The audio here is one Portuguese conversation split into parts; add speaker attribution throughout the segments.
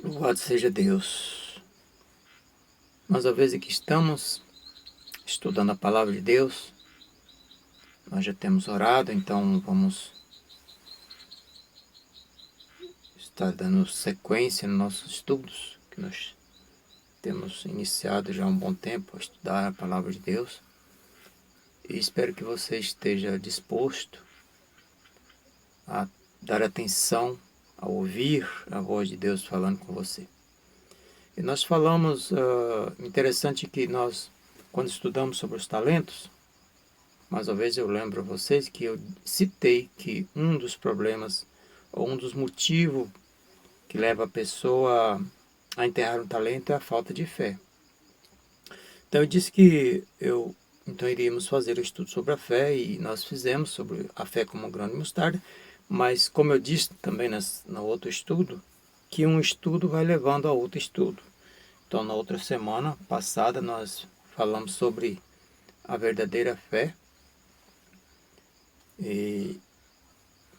Speaker 1: Louvado seja Deus. Mais uma vez aqui estamos estudando a palavra de Deus. Nós já temos orado, então vamos estar dando sequência nos nossos estudos, que nós temos iniciado já há um bom tempo a estudar a palavra de Deus. E espero que você esteja disposto a dar atenção, a ouvir a voz de Deus falando com você. E nós falamos, interessante que nós, quando estudamos sobre os talentos, mais uma vez eu lembro a vocês que eu citei que um dos problemas, ou um dos motivos que leva a pessoa a enterrar um talento é a falta de fé. Então eu disse que então iríamos fazer o estudo sobre a fé, e nós fizemos sobre a fé como um grão de mostarda, mas como eu disse também no outro estudo, que um estudo vai levando a outro estudo. Então na outra semana passada nós falamos sobre a verdadeira fé,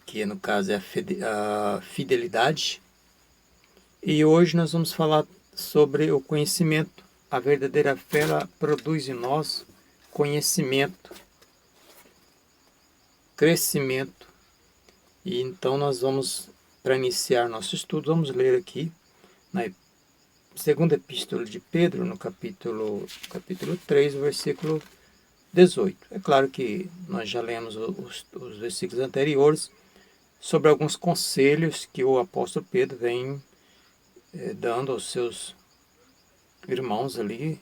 Speaker 1: que no caso é a fidelidade, e hoje nós vamos falar sobre o conhecimento. A verdadeira fé, ela produz em nós conhecimento, crescimento. E então nós vamos, para iniciar nosso estudo, vamos ler aqui na segunda epístola de Pedro, no capítulo 3, versículo 18. É claro que nós já lemos os versículos anteriores sobre alguns conselhos que o apóstolo Pedro vem dando aos seus irmãos ali,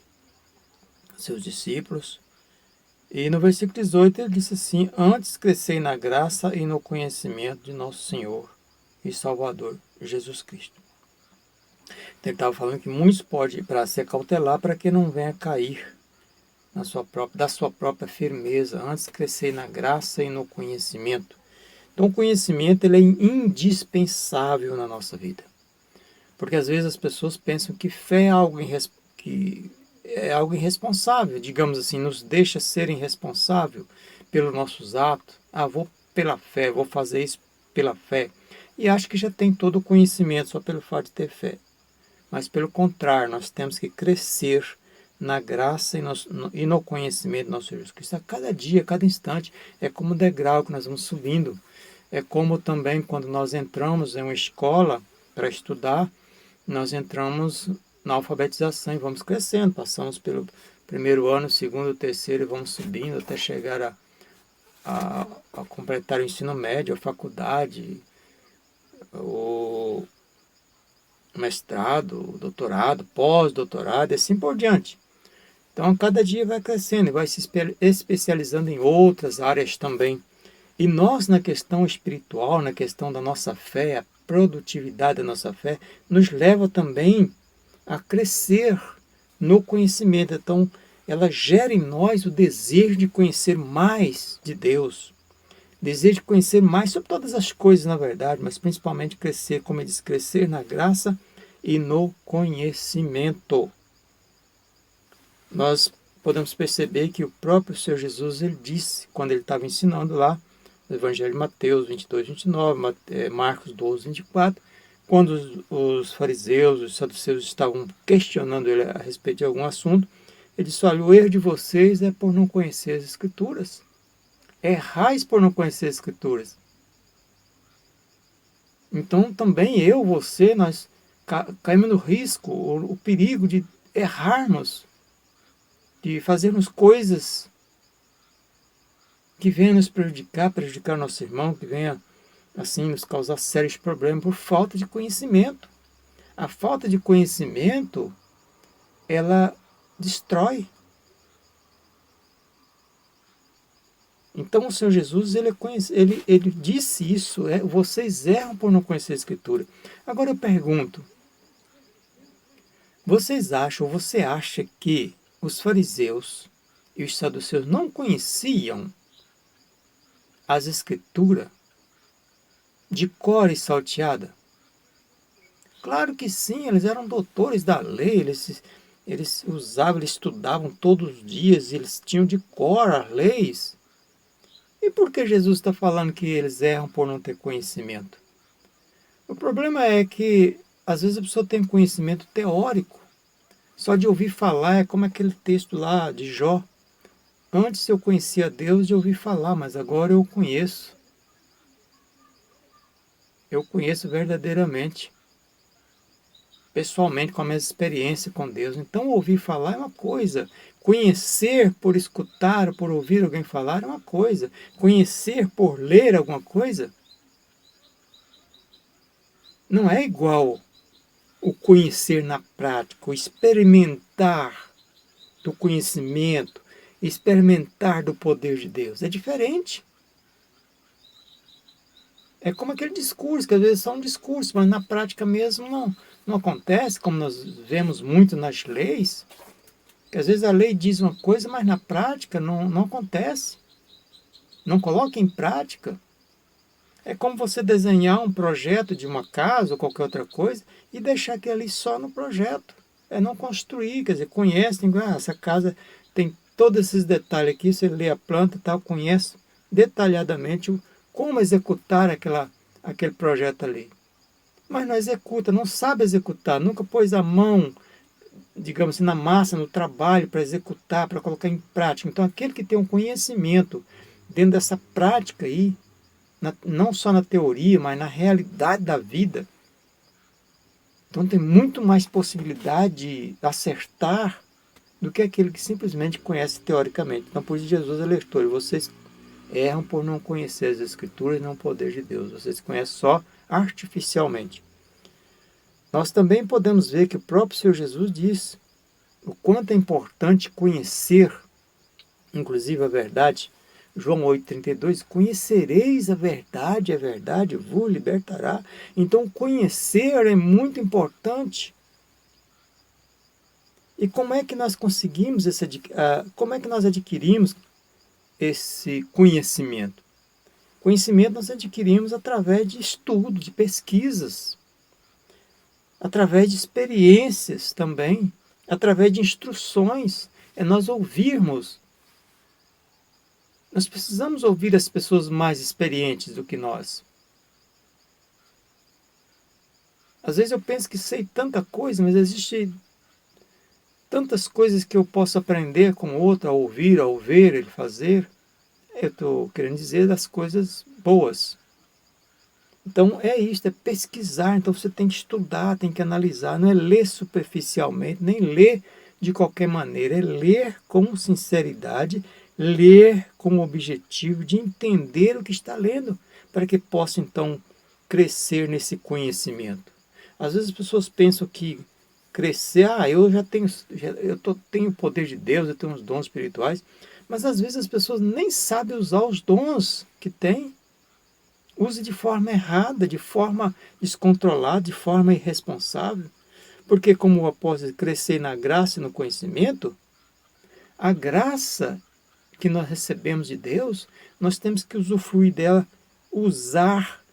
Speaker 1: seus discípulos. E no versículo 18 ele disse assim: antes crescei na graça e no conhecimento de nosso Senhor e Salvador Jesus Cristo. Então ele estava falando que muitos podem para se acautelar para que não venha cair da sua própria firmeza. Antes crescei na graça e no conhecimento. Então o conhecimento ele é indispensável na nossa vida. Porque às vezes as pessoas pensam que fé é algo irresponsável, digamos assim, nos deixa ser irresponsável pelos nossos atos. Vou pela fé, vou fazer isso pela fé. E acho que já tem todo o conhecimento só pelo fato de ter fé. Mas pelo contrário, nós temos que crescer na graça e no conhecimento do nosso Jesus Cristo. A cada dia, a cada instante, é como um degrau que nós vamos subindo. É como também quando nós entramos em uma escola para estudar, nós entramos na alfabetização e vamos crescendo, passamos pelo primeiro ano, segundo, terceiro, e vamos subindo até chegar a completar o ensino médio, a faculdade, o mestrado, o doutorado, pós-doutorado e assim por diante. Então, cada dia vai crescendo e vai se especializando em outras áreas também. E nós, na questão espiritual, na questão da nossa fé, a produtividade da nossa fé, nos leva também a crescer no conhecimento. Então, ela gera em nós o desejo de conhecer mais de Deus, desejo de conhecer mais sobre todas as coisas, na verdade, mas principalmente crescer, como ele diz, crescer na graça e no conhecimento. Nós podemos perceber que o próprio Senhor Jesus, ele disse, quando ele estava ensinando lá, no Evangelho de Mateus 22, 29, Marcos 12, 24, quando os fariseus, os saduceus estavam questionando ele a respeito de algum assunto, ele disse: olha, o erro de vocês é por não conhecer as Escrituras. Errais por não conhecer as Escrituras. Então também você, nós caímos no risco, o perigo de errarmos, de fazermos coisas que venham nos prejudicar o nosso irmão, que venha assim nos causar sérios problemas por falta de conhecimento. A falta de conhecimento, ela destrói. Então o Senhor Jesus, ele disse isso, vocês erram por não conhecer a Escritura. Agora eu pergunto, você acha que os fariseus e os saduceus não conheciam as Escrituras de cor e salteada? Claro que sim, eles eram doutores da lei, eles estudavam todos os dias, eles tinham de cor as leis. E por que Jesus está falando que eles erram por não ter conhecimento? O problema é que às vezes a pessoa tem conhecimento teórico, só de ouvir falar, é como aquele texto lá de Jó. Antes eu conhecia Deus de ouvir falar, mas agora eu o conheço. Eu conheço verdadeiramente, pessoalmente, com a minha experiência com Deus. Então, ouvir falar é uma coisa. Conhecer por escutar, por ouvir alguém falar é uma coisa. Conhecer por ler alguma coisa não é igual o conhecer na prática, o experimentar do conhecimento, experimentar do poder de Deus. É diferente. É como aquele discurso, que às vezes é só um discurso, mas na prática mesmo não acontece, como nós vemos muito nas leis, que às vezes a lei diz uma coisa, mas na prática não acontece. Não coloca em prática. É como você desenhar um projeto de uma casa ou qualquer outra coisa e deixar aquilo ali só no projeto. É não construir, quer dizer, conhece, essa casa tem todos esses detalhes aqui, você lê a planta e tal, conhece detalhadamente como executar aquele projeto ali. Mas não executa, não sabe executar, nunca pôs a mão, digamos assim, na massa, no trabalho, para executar, para colocar em prática. Então, aquele que tem um conhecimento dentro dessa prática aí, não só na teoria, mas na realidade da vida, então tem muito mais possibilidade de acertar do que aquele que simplesmente conhece teoricamente. Então, por isso Jesus alertou: vocês erram por não conhecer as Escrituras e não o poder de Deus. Vocês conhecem só artificialmente. Nós também podemos ver que o próprio Senhor Jesus diz o quanto é importante conhecer, inclusive a verdade. João 8,32, conhecereis a verdade vos libertará. Então, conhecer é muito importante. E como é que nós conseguimos como é que nós adquirimos esse conhecimento? Conhecimento nós adquirimos através de estudo, de pesquisas, através de experiências também, através de instruções. É nós ouvirmos. Nós precisamos ouvir as pessoas mais experientes do que nós. Às vezes eu penso que sei tanta coisa, mas existe tantas coisas que eu posso aprender com outro, a ouvir, a ver ele fazer. Eu estou querendo dizer das coisas boas. Então é isso, é pesquisar. Então você tem que estudar, tem que analisar. Não é ler superficialmente, nem ler de qualquer maneira. É ler com sinceridade, ler com o objetivo de entender o que está lendo, para que possa então crescer nesse conhecimento. Às vezes as pessoas pensam que crescer, eu já tenho, tenho o poder de Deus, eu tenho os dons espirituais, mas às vezes as pessoas nem sabem usar os dons que têm. Use de forma errada, de forma descontrolada, de forma irresponsável. Porque, como o apóstolo crescer na graça e no conhecimento, a graça que nós recebemos de Deus, nós temos que usufruir dela, usar,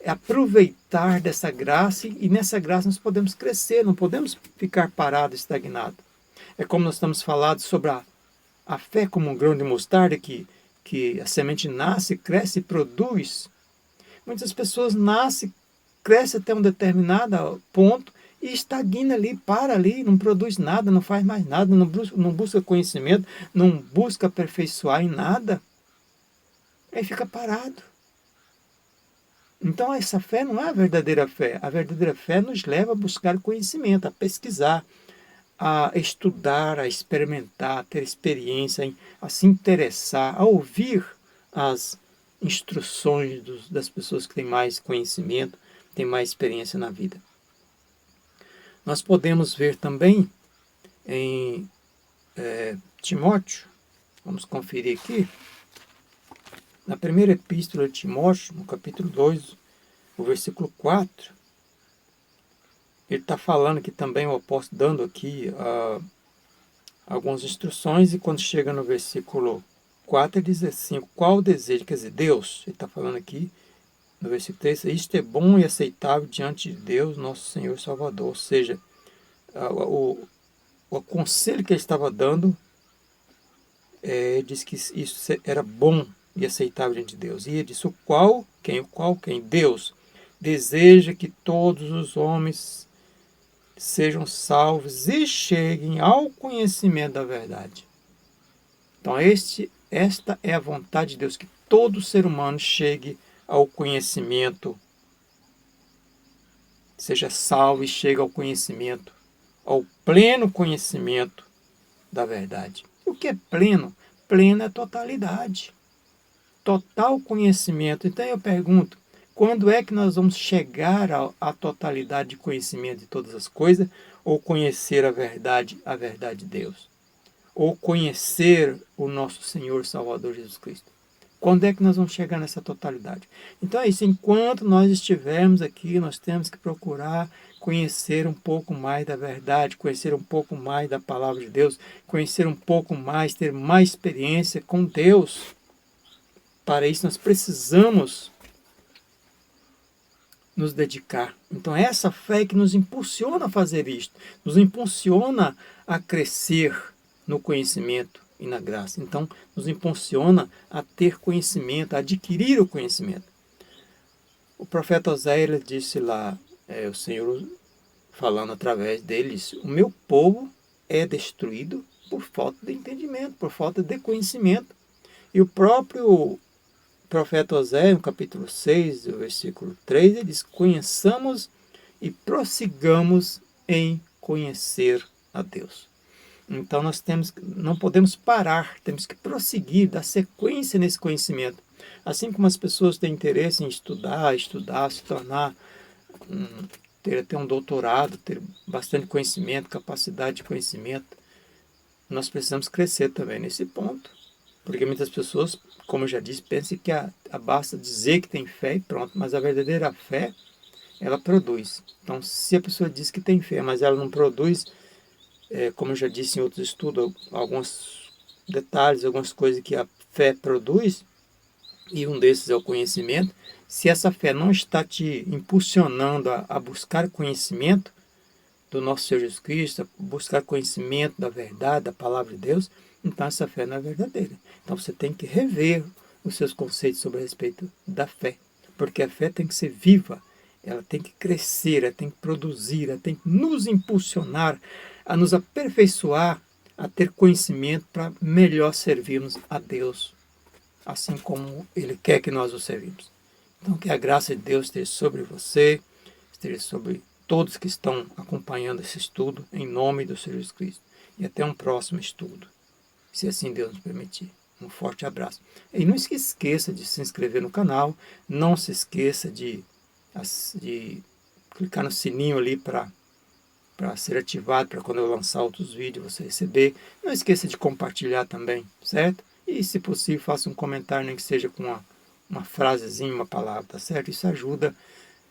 Speaker 1: aproveitar dessa graça, e nessa graça nós podemos crescer, não podemos ficar parado, estagnado. É como nós estamos falando sobre a fé como um grão de mostarda, que a semente nasce, cresce e produz. Muitas pessoas nascem, crescem até um determinado ponto e estagna ali, para ali, não produz nada, não faz mais nada, não busca conhecimento, não busca aperfeiçoar em nada. Aí fica parado. Então essa fé não é a verdadeira fé. A verdadeira fé nos leva a buscar conhecimento, a pesquisar, a estudar, a experimentar, a ter experiência, a se interessar, a ouvir as instruções das pessoas que têm mais conhecimento, têm mais experiência na vida. Nós podemos ver também em Timóteo, vamos conferir aqui, na primeira epístola de Timóteo, no capítulo 2, o versículo 4, ele está falando aqui também, o apóstolo dando aqui algumas instruções, e quando chega no versículo 4, ele diz assim: qual o desejo? Quer dizer, Deus, ele está falando aqui no versículo 3, isto é bom e aceitável diante de Deus, nosso Senhor e Salvador. Ou seja, o conselho que ele estava dando, diz que isso era bom e aceitável diante de Deus. E ele disse: o qual? Quem? Deus deseja que todos os homens sejam salvos e cheguem ao conhecimento da verdade. Então, esta é a vontade de Deus, que todo ser humano chegue ao conhecimento, seja salvo e chegue ao conhecimento, ao pleno conhecimento da verdade. O que é pleno? Pleno é totalidade, total conhecimento. Então eu pergunto, quando é que nós vamos chegar à totalidade de conhecimento de todas as coisas, ou conhecer a verdade de Deus? Ou conhecer o nosso Senhor Salvador Jesus Cristo? Quando é que nós vamos chegar nessa totalidade? Então é isso, enquanto nós estivermos aqui, nós temos que procurar conhecer um pouco mais da verdade, conhecer um pouco mais da palavra de Deus, conhecer um pouco mais, ter mais experiência com Deus. Para isso nós precisamos nos dedicar. Então essa fé que nos impulsiona a fazer isto, nos impulsiona a crescer no conhecimento e na graça. Então nos impulsiona a ter conhecimento, a adquirir o conhecimento. O profeta Oséias disse lá, o Senhor falando através deles, o meu povo é destruído por falta de entendimento, por falta de conhecimento. E o próprio profeta Oséias, no capítulo 6, versículo 3, ele diz: conheçamos e prossigamos em conhecer a Deus. Então nós não podemos parar, temos que prosseguir, dar sequência nesse conhecimento. Assim como as pessoas têm interesse em estudar, se tornar, ter um doutorado, ter bastante conhecimento, capacidade de conhecimento, nós precisamos crescer também nesse ponto. Porque muitas pessoas, como eu já disse, pensam que basta dizer que tem fé e pronto, mas a verdadeira fé, ela produz. Então, se a pessoa diz que tem fé, mas ela não produz, como eu já disse em outros estudos, alguns detalhes, algumas coisas que a fé produz, e um desses é o conhecimento. Se essa fé não está te impulsionando a buscar conhecimento do nosso Senhor Jesus Cristo, a buscar conhecimento da verdade, da palavra de Deus, então essa fé não é verdadeira. Então você tem que rever os seus conceitos sobre a respeito da fé, porque a fé tem que ser viva, ela tem que crescer, ela tem que produzir, ela tem que nos impulsionar a nos aperfeiçoar, a ter conhecimento para melhor servirmos a Deus, assim como Ele quer que nós o servimos. Então que a graça de Deus esteja sobre você, esteja sobre todos que estão acompanhando esse estudo, em nome do Senhor Jesus Cristo. E até um próximo estudo, se assim Deus nos permitir. Um forte abraço. E não se esqueça de se inscrever no canal, não se esqueça de clicar no sininho ali para ser ativado, para quando eu lançar outros vídeos você receber. Não esqueça de compartilhar também, certo? E se possível, faça um comentário, nem que seja com uma frasezinha, uma palavra, tá certo? Isso ajuda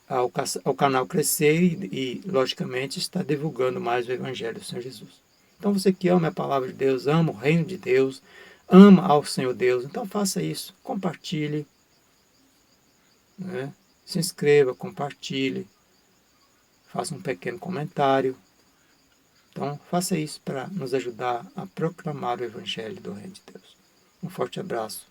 Speaker 1: ao canal crescer e, logicamente, está divulgando mais o Evangelho do Senhor Jesus. Então, você que ama a palavra de Deus, ama o reino de Deus, ama ao Senhor Deus, então faça isso, compartilhe, né? Se inscreva, compartilhe, faça um pequeno comentário. Então, faça isso para nos ajudar a proclamar o Evangelho do reino de Deus. Um forte abraço